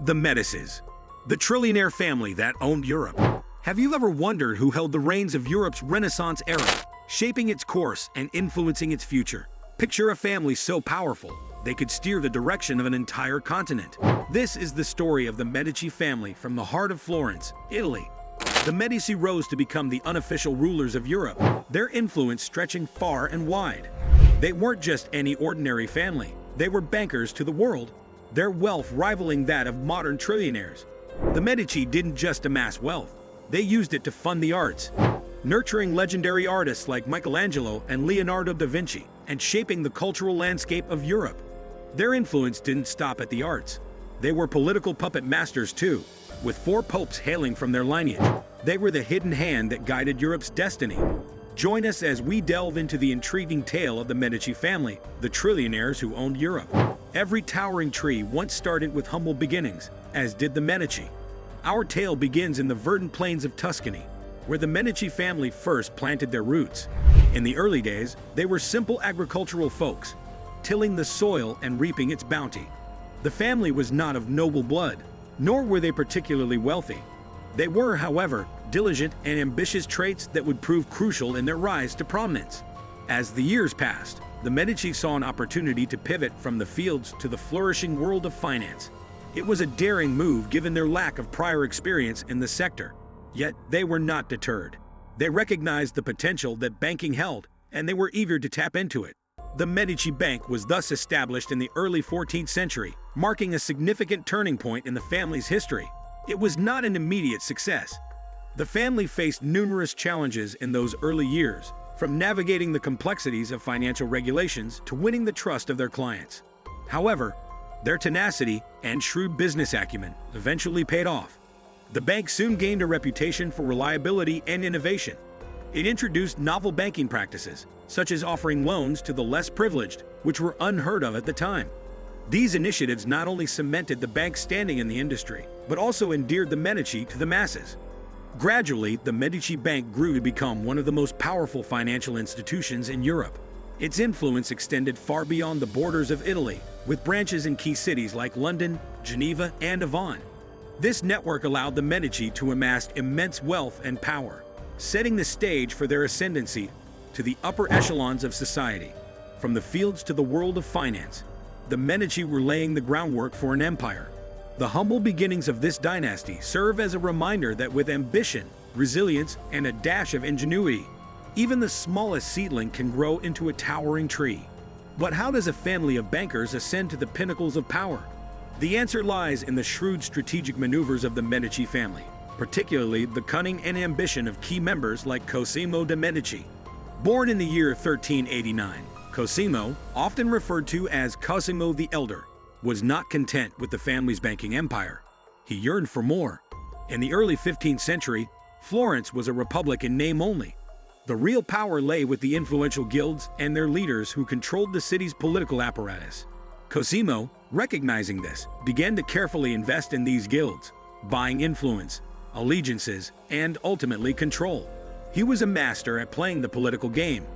The Medicis, the trillionaire family that owned Europe. Have you ever wondered who held the reins of Europe's Renaissance era, shaping its course and influencing its future? Picture a family so powerful, they could steer the direction of an entire continent. This is the story of the Medici family from the heart of Florence, Italy. The Medici rose to become the unofficial rulers of Europe, their influence stretching far and wide. They weren't just any ordinary family, they were bankers to the world, their wealth rivaling that of modern trillionaires. The Medici didn't just amass wealth, they used it to fund the arts, nurturing legendary artists like Michelangelo and Leonardo da Vinci, and shaping the cultural landscape of Europe. Their influence didn't stop at the arts. They were political puppet masters too, with 4 popes hailing from their lineage. They were the hidden hand that guided Europe's destiny. Join us as we delve into the intriguing tale of the Medici family, the trillionaires who owned Europe. Every towering tree once started with humble beginnings, as did the Medici. Our tale begins in the verdant plains of Tuscany, where the Medici family first planted their roots. In the early days, they were simple agricultural folks, tilling the soil and reaping its bounty. The family was not of noble blood, nor were they particularly wealthy. They were, however, diligent and ambitious traits that would prove crucial in their rise to prominence. As the years passed, the Medici saw an opportunity to pivot from the fields to the flourishing world of finance. It was a daring move given their lack of prior experience in the sector. Yet they were not deterred. They recognized the potential that banking held, and they were eager to tap into it. The Medici Bank was thus established in the early 14th century, marking a significant turning point in the family's history. It was not an immediate success. The family faced numerous challenges in those early years, from navigating the complexities of financial regulations to winning the trust of their clients. However, their tenacity and shrewd business acumen eventually paid off. The bank soon gained a reputation for reliability and innovation. It introduced novel banking practices, such as offering loans to the less privileged, which were unheard of at the time. These initiatives not only cemented the bank's standing in the industry, but also endeared the Medici to the masses. Gradually, the Medici Bank grew to become one of the most powerful financial institutions in Europe. Its influence extended far beyond the borders of Italy, with branches in key cities like London, Geneva, and Avon. This network allowed the Medici to amass immense wealth and power, setting the stage for their ascendancy to the upper echelons of society. From the fields to the world of finance, the Medici were laying the groundwork for an empire. The humble beginnings of this dynasty serve as a reminder that with ambition, resilience, and a dash of ingenuity, even the smallest seedling can grow into a towering tree. But how does a family of bankers ascend to the pinnacles of power? The answer lies in the shrewd strategic maneuvers of the Medici family, particularly the cunning and ambition of key members like Cosimo de' Medici. Born in the year 1389, Cosimo, often referred to as Cosimo the Elder, was not content with the family's banking empire. He yearned for more. In the early 15th century, Florence was a republic in name only. The real power lay with the influential guilds and their leaders who controlled the city's political apparatus. Cosimo, recognizing this, began to carefully invest in these guilds, buying influence, allegiances, and ultimately control. He was a master at playing the political game,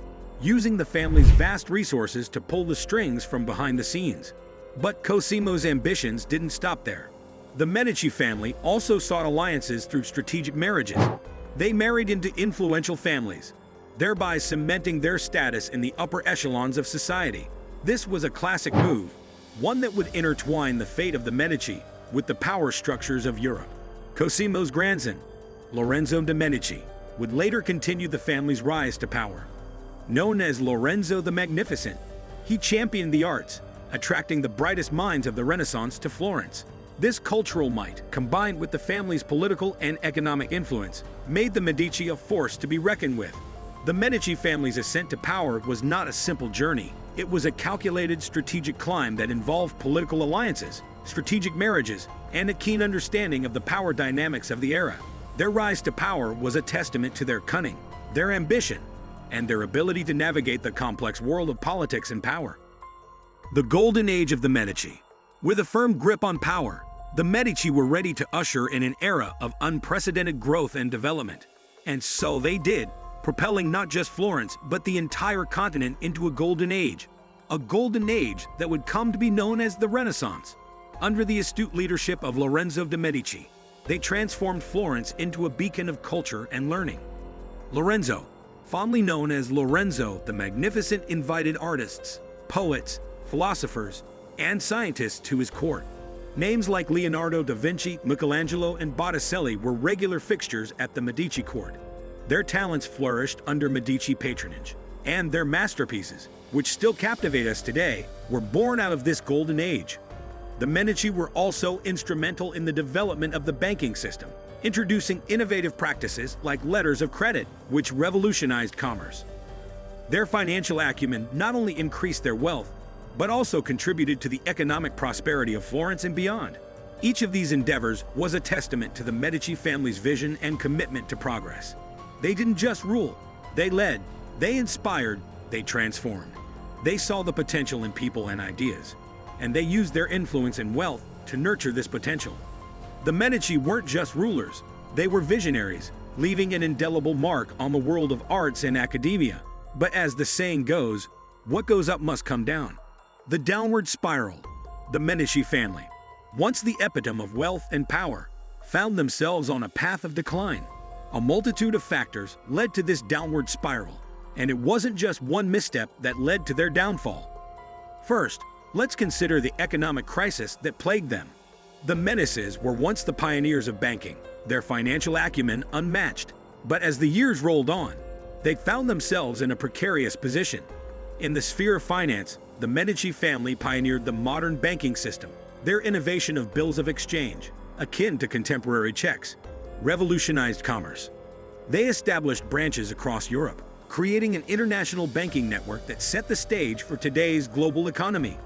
using the family's vast resources to pull the strings from behind the scenes. But Cosimo's ambitions didn't stop there. The Medici family also sought alliances through strategic marriages. They married into influential families, thereby cementing their status in the upper echelons of society. This was a classic move, one that would intertwine the fate of the Medici with the power structures of Europe. Cosimo's grandson, Lorenzo de' Medici, would later continue the family's rise to power. Known as Lorenzo the Magnificent, he championed the arts, attracting the brightest minds of the Renaissance to Florence. This cultural might, combined with the family's political and economic influence, made the Medici a force to be reckoned with. The Medici family's ascent to power was not a simple journey. It was a calculated strategic climb that involved political alliances, strategic marriages, and a keen understanding of the power dynamics of the era. Their rise to power was a testament to their cunning, their ambition, and their ability to navigate the complex world of politics and power. The Golden Age of the Medici. With a firm grip on power, the Medici were ready to usher in an era of unprecedented growth and development. And so they did, propelling not just Florence, but the entire continent into a golden age that would come to be known as the Renaissance. Under the astute leadership of Lorenzo de' Medici, they transformed Florence into a beacon of culture and learning. Lorenzo, fondly known as Lorenzo the Magnificent, invited artists, poets, philosophers, and scientists to his court. Names like Leonardo da Vinci, Michelangelo, and Botticelli were regular fixtures at the Medici court. Their talents flourished under Medici patronage, and their masterpieces, which still captivate us today, were born out of this golden age. The Medici were also instrumental in the development of the banking system, introducing innovative practices like letters of credit, which revolutionized commerce. Their financial acumen not only increased their wealth, but also contributed to the economic prosperity of Florence and beyond. Each of these endeavors was a testament to the Medici family's vision and commitment to progress. They didn't just rule, they led, they inspired, they transformed. They saw the potential in people and ideas, and they used their influence and wealth to nurture this potential. The Medici weren't just rulers, they were visionaries, leaving an indelible mark on the world of arts and academia. But as the saying goes, what goes up must come down. The downward spiral. The Medici family, once the epitome of wealth and power, found themselves on a path of decline. A multitude of factors led to this downward spiral, and it wasn't just one misstep that led to their downfall. First, let's consider the economic crisis that plagued them. The Medicis were once the pioneers of banking, their financial acumen unmatched. But as the years rolled on, they found themselves in a precarious position. In the sphere of finance, the Medici family pioneered the modern banking system. Their innovation of bills of exchange, akin to contemporary checks, revolutionized commerce. They established branches across Europe, creating an international banking network that set the stage for today's global economy.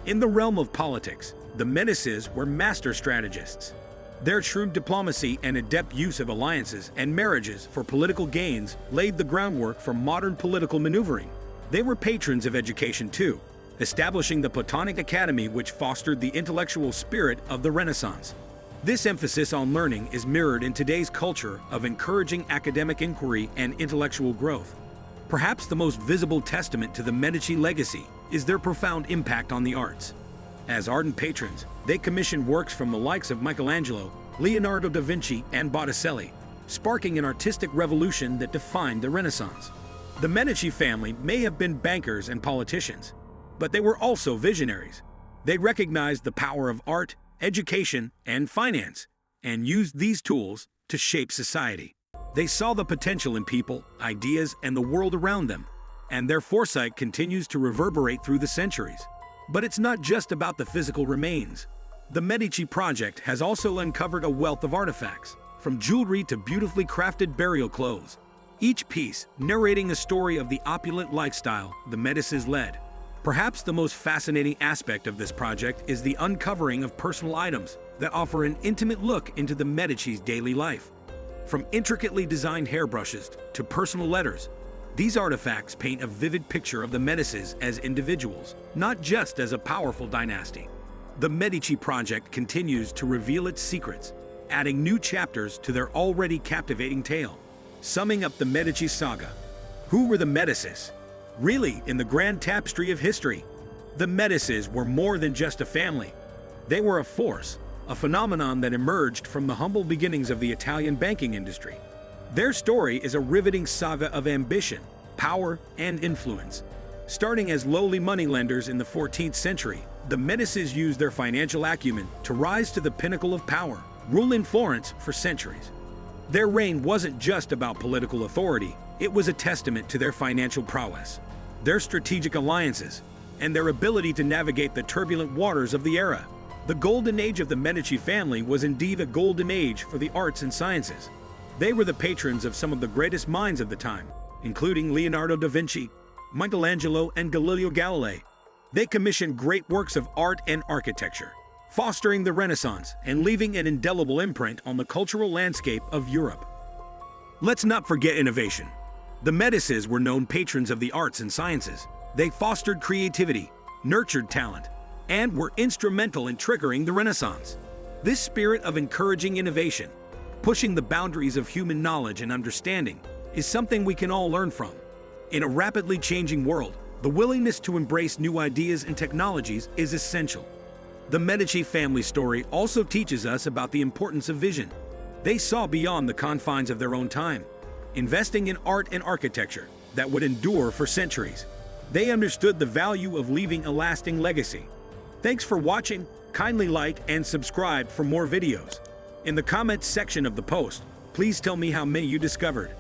In the realm of politics, the Medicis were master strategists. Their shrewd diplomacy and adept use of alliances and marriages for political gains laid the groundwork for modern political maneuvering. They were patrons of education too, establishing the Platonic Academy, which fostered the intellectual spirit of the Renaissance. This emphasis on learning is mirrored in today's culture of encouraging academic inquiry and intellectual growth. Perhaps the most visible testament to the Medici legacy is their profound impact on the arts. As ardent patrons, they commissioned works from the likes of Michelangelo, Leonardo da Vinci, and Botticelli, sparking an artistic revolution that defined the Renaissance. The Medici family may have been bankers and politicians, but they were also visionaries. They recognized the power of art, education, and finance, and used these tools to shape society. They saw the potential in people, ideas, and the world around them, and their foresight continues to reverberate through the centuries. But it's not just about the physical remains. The Medici project has also uncovered a wealth of artifacts, from jewelry to beautifully crafted burial clothes, each piece narrating a story of the opulent lifestyle the Medicis led. Perhaps the most fascinating aspect of this project is the uncovering of personal items that offer an intimate look into the Medici's daily life. From intricately designed hairbrushes to personal letters, these artifacts paint a vivid picture of the Medicis as individuals, not just as a powerful dynasty. The Medici project continues to reveal its secrets, adding new chapters to their already captivating tale. Summing up the Medici saga, who were the Medicis? Really, in the grand tapestry of history, the Medicis were more than just a family. They were a force, a phenomenon that emerged from the humble beginnings of the Italian banking industry. Their story is a riveting saga of ambition, power, and influence. Starting as lowly moneylenders in the 14th century, the Medicis used their financial acumen to rise to the pinnacle of power, ruling Florence for centuries. Their reign wasn't just about political authority, it was a testament to their financial prowess, their strategic alliances, and their ability to navigate the turbulent waters of the era. The golden age of the Medici family was indeed a golden age for the arts and sciences. They were the patrons of some of the greatest minds of the time, including Leonardo da Vinci, Michelangelo, and Galileo Galilei. They commissioned great works of art and architecture, fostering the Renaissance and leaving an indelible imprint on the cultural landscape of Europe. Let's not forget innovation. The Medicis were known patrons of the arts and sciences. They fostered creativity, nurtured talent, and were instrumental in triggering the Renaissance. This spirit of encouraging innovation, pushing the boundaries of human knowledge and understanding, is something we can all learn from. In a rapidly changing world, the willingness to embrace new ideas and technologies is essential. The Medici family story also teaches us about the importance of vision. They saw beyond the confines of their own time, investing in art and architecture that would endure for centuries. They understood the value of leaving a lasting legacy. Thanks for watching. Kindly like and subscribe for more videos. In the comments section of the post, please tell me how many you discovered.